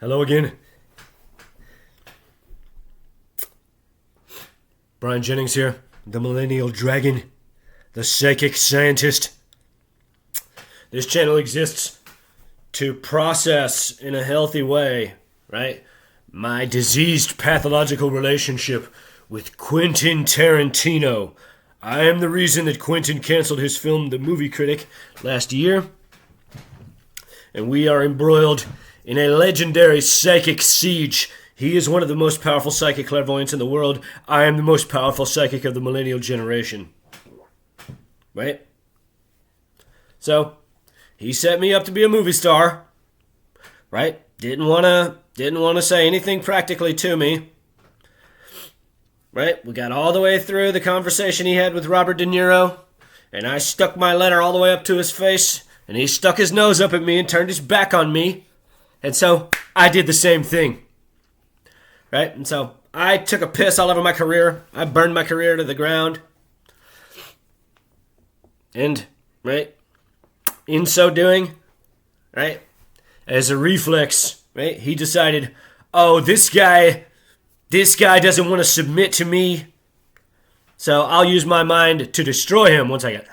Hello again. Brian Jennings here, the Millennial Dragon, the psychic scientist. This channel exists to process in a healthy way, right? My diseased pathological relationship with Quentin Tarantino. I am the reason that Quentin canceled his film, The Movie Critic, last year. And we are embroiled in a legendary psychic siege. He is one of the most powerful psychic clairvoyants in the world. I am the most powerful psychic of the millennial generation. Right? So, he set me up to be a movie star. Right? Didn't want to say anything practically to me. Right? We got all the way through the conversation he had with Robert De Niro, and I stuck my letter all the way up to his face, and he stuck his nose up at me and turned his back on me. And so I did the same thing. Right? And so I took a piss all over my career. I burned my career to the ground. And, right, in so doing, right, as a reflex, right, he decided, oh, this guy doesn't want to submit to me, so I'll use my mind to destroy him. One second.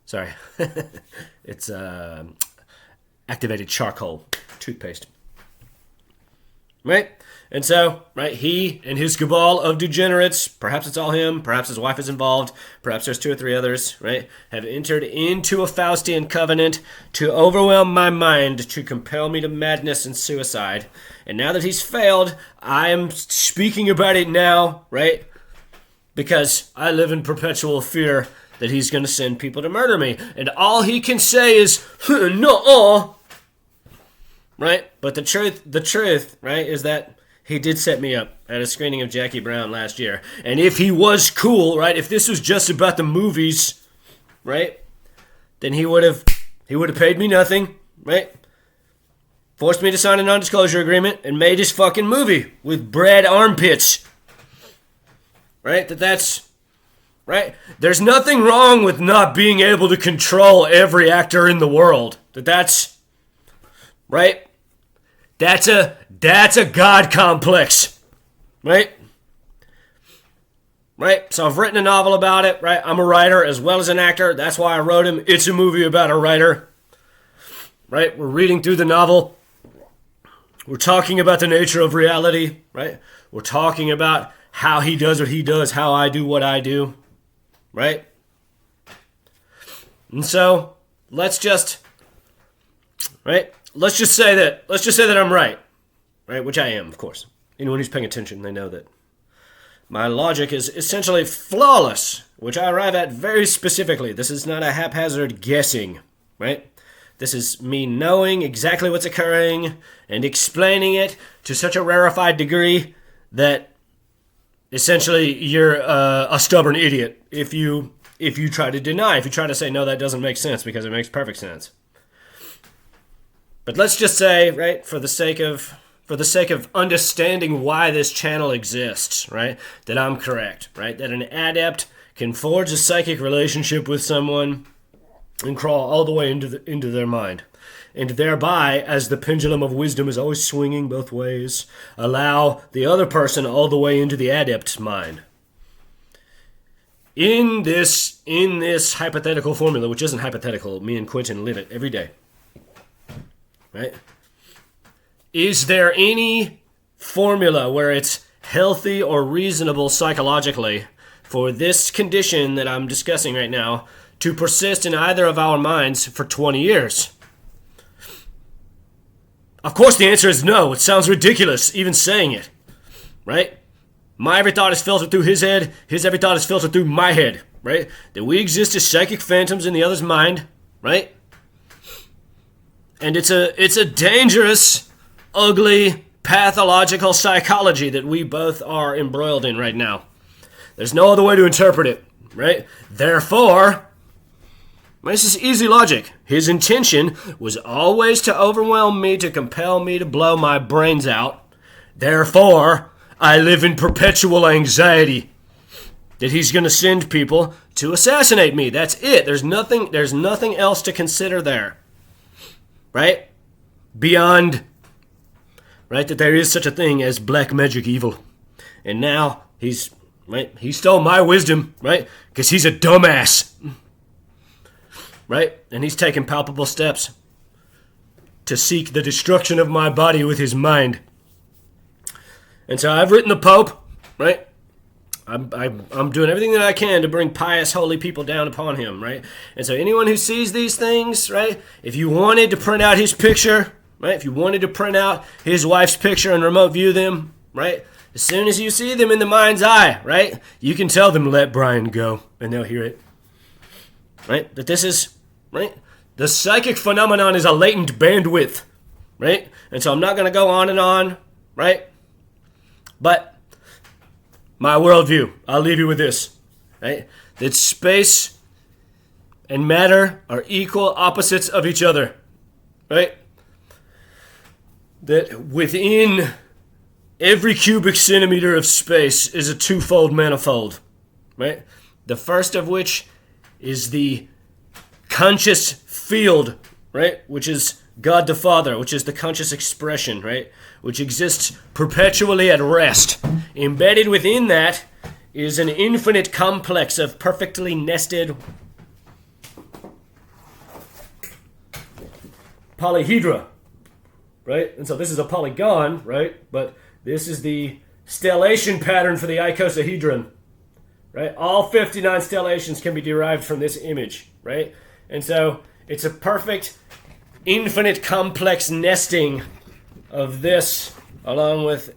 Sorry. It's activated charcoal toothpaste. Right? And so, right, he and his cabal of degenerates, perhaps it's all him, perhaps his wife is involved, perhaps there's 2 or 3 others, right, have entered into a Faustian covenant to overwhelm my mind, to compel me to madness and suicide. And now that he's failed, I am speaking about it now, right, because I live in perpetual fear that he's going to send people to murder me. And all he can say is, no, right? But the truth, right, is that he did set me up at a screening of Jackie Brown last year. And if he was cool, right, if this was just about the movies, right, then he would have paid me nothing, right? Forced me to sign a non-disclosure agreement and made his fucking movie with Brad Armpits. Right? That's right. There's nothing wrong with not being able to control every actor in the world. That's right. That's a God complex. Right? Right? So I've written a novel about it, right? I'm a writer as well as an actor. That's why I wrote him. It's a movie about a writer. Right? We're reading through the novel. We're talking about the nature of reality, right? We're talking about how he does what he does, how I do what I do, right? And so let's just say that I'm right, which I am, of course. Anyone who's paying attention, they know that my logic is essentially flawless, which I arrive at very specifically. This is not a haphazard guessing, right? This is me knowing exactly what's occurring and explaining it to such a rarefied degree that essentially you're a stubborn idiot if you try to deny, if you try to say, no, that doesn't make sense, because it makes perfect sense. But let's just say, right, for the sake of understanding why this channel exists, right, that I'm correct, right, that an adept can forge a psychic relationship with someone and crawl all the way into their mind. And thereby, as the pendulum of wisdom is always swinging both ways, allow the other person all the way into the adept's mind. In this hypothetical formula, which isn't hypothetical, me and Quentin live it every day. Right? Is there any formula where it's healthy or reasonable psychologically for this condition that I'm discussing right now to persist in either of our minds for 20 years? Of course the answer is no. It sounds ridiculous even saying it. Right? My every thought is filtered through his head. His every thought is filtered through my head. Right? That we exist as psychic phantoms in the other's mind. Right? And it's a dangerous, ugly, pathological psychology that we both are embroiled in right now. There's no other way to interpret it. Right? Therefore, this is easy logic. His intention was always to overwhelm me, to compel me to blow my brains out. Therefore, I live in perpetual anxiety that he's going to send people to assassinate me. That's it. There's nothing else to consider there. Right? beyond, right, that there is such a thing as black magic evil. And now he's, right, he stole my wisdom, right, because he's a dumbass, right, and he's taken palpable steps to seek the destruction of my body with his mind. And so I've written the Pope, right? I'm doing everything that I can to bring pious, holy people down upon him, right? And so anyone who sees these things, right, if you wanted to print out his picture, right, if you wanted to print out his wife's picture and remote view them, right, as soon as you see them in the mind's eye, right, you can tell them, let Brian go, and they'll hear it, right? That this is, right, the psychic phenomenon is a latent bandwidth, right? And so I'm not going to go on and on, right? But my worldview, I'll leave you with this, right? That space and matter are equal opposites of each other, right? That within every cubic centimeter of space is a twofold manifold, right? The first of which is the conscious field, right? Which is God the Father, which is the conscious expression, right? Which exists perpetually at rest. Embedded within that is an infinite complex of perfectly nested polyhedra, right? And so this is a polygon, right? But this is the stellation pattern for the icosahedron, right? All 59 stellations can be derived from this image, right? And so it's a perfect, infinite, complex nesting of this, along with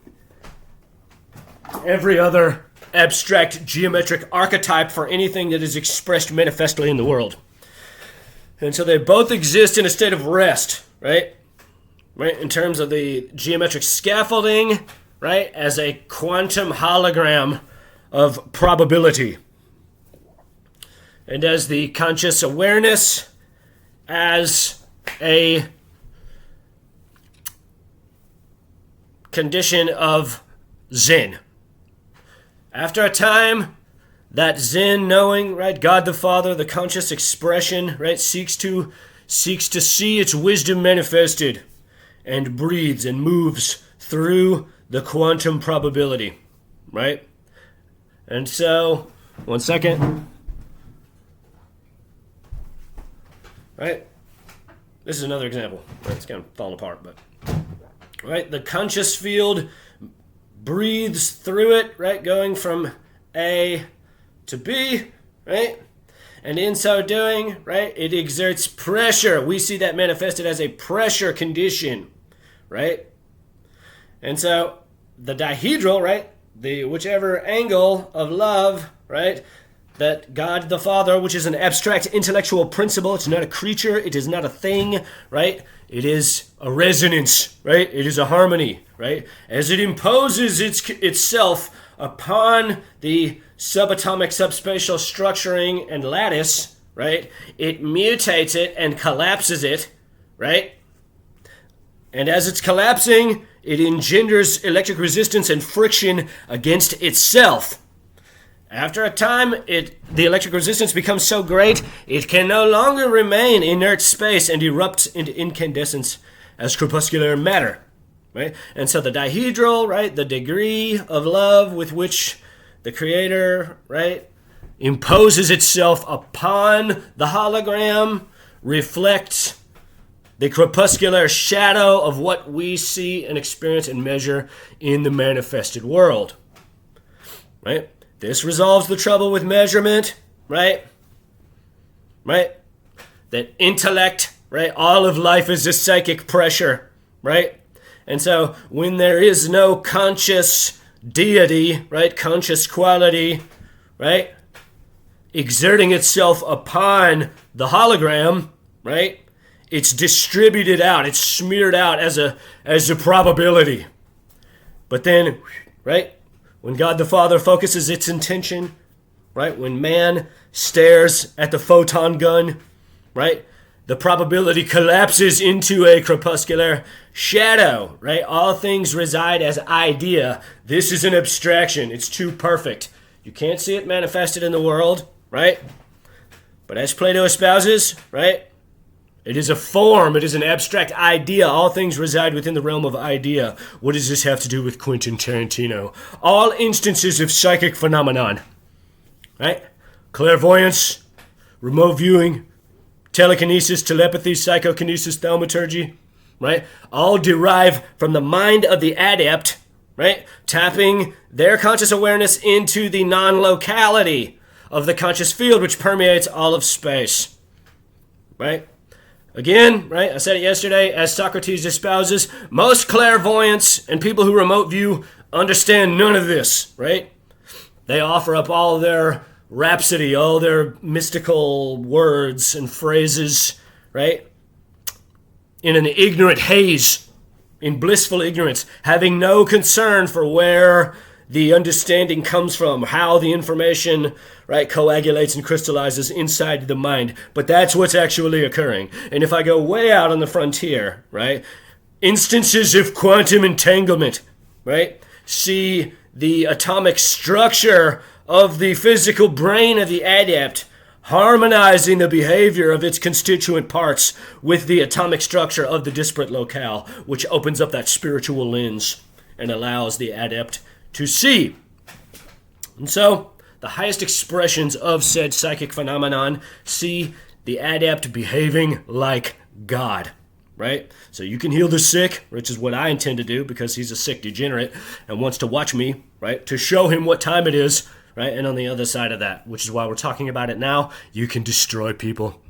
every other abstract geometric archetype for anything that is expressed manifestly in the world. And so they both exist in a state of rest, right? Right, in terms of the geometric scaffolding, right, as a quantum hologram of probability. And as the conscious awareness as a condition of Zen. After a time, that Zen knowing, right, God the Father, the conscious expression, right, seeks to see its wisdom manifested and breathes and moves through the quantum probability, right? And so, one second. Right? This is another example. Right? It's kind of falling apart, but right, the conscious field breathes through it, right, going from A to B, right? And in so doing, right, it exerts pressure. We see that manifested as a pressure condition, right? And so the dihedral, right, the whichever angle of love, right, that God the Father, which is an abstract intellectual principle, it's not a creature, it is not a thing, right? It is a resonance, right? It is a harmony, right? As it imposes itself upon the subatomic subspatial structuring and lattice, right? It mutates it and collapses it, right? And as it's collapsing, it engenders electric resistance and friction against itself. After a time, the electric resistance becomes so great, it can no longer remain inert space and erupts into incandescence as corpuscular matter, right? And so the dihedral, right, the degree of love with which the Creator, right, imposes itself upon the hologram reflects the crepuscular shadow of what we see and experience and measure in the manifested world, right? This resolves the trouble with measurement, right? Right? That intellect, right? All of life is a psychic pressure, right? And so when there is no conscious deity, right? Conscious quality, right? Exerting itself upon the hologram, right? It's distributed out. It's smeared out as a probability. But then, right? When God the Father focuses its intention, right? When man stares at the photon gun, right? The probability collapses into a crepuscular shadow, right? All things reside as idea. This is an abstraction. It's too perfect. You can't see it manifested in the world, right? But as Plato espouses, right? It is a form. It is an abstract idea. All things reside within the realm of idea. What does this have to do with Quentin Tarantino? All instances of psychic phenomenon, right? Clairvoyance, remote viewing, telekinesis, telepathy, psychokinesis, thaumaturgy, right? All derive from the mind of the adept, right? Tapping their conscious awareness into the non-locality of the conscious field, which permeates all of space, right? Again, right, I said it yesterday, as Socrates espouses, most clairvoyants and people who remote view understand none of this, right? They offer up all their rhapsody, all their mystical words and phrases, right? In an ignorant haze, in blissful ignorance, having no concern for where the understanding comes from, how the information, right, coagulates and crystallizes inside the mind. But that's what's actually occurring. And if I go way out on the frontier, right, instances of quantum entanglement, right, see the atomic structure of the physical brain of the adept harmonizing the behavior of its constituent parts with the atomic structure of the disparate locale, which opens up that spiritual lens and allows the adept to see. And so, the highest expressions of said psychic phenomenon see the adept behaving like God, right? So you can heal the sick, which is what I intend to do because he's a sick degenerate and wants to watch me, right? To show him what time it is, right? And on the other side of that, which is why we're talking about it now, you can destroy people,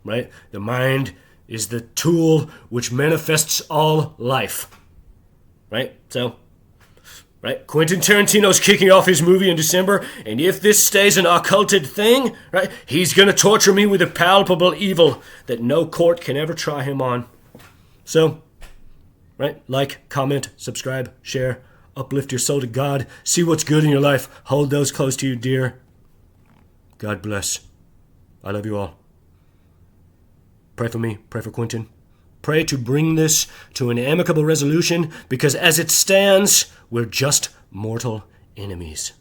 right? The mind is the tool which manifests all life, right? So, right, Quentin Tarantino's kicking off his movie in December, and if this stays an occulted thing, right, he's going to torture me with a palpable evil that no court can ever try him on. So, right, like, comment, subscribe, share, uplift your soul to God, see what's good in your life, hold those close to you dear. God bless. I love you all. Pray for me, pray for Quentin. Pray to bring this to an amicable resolution, because as it stands, we're just mortal enemies.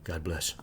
God bless.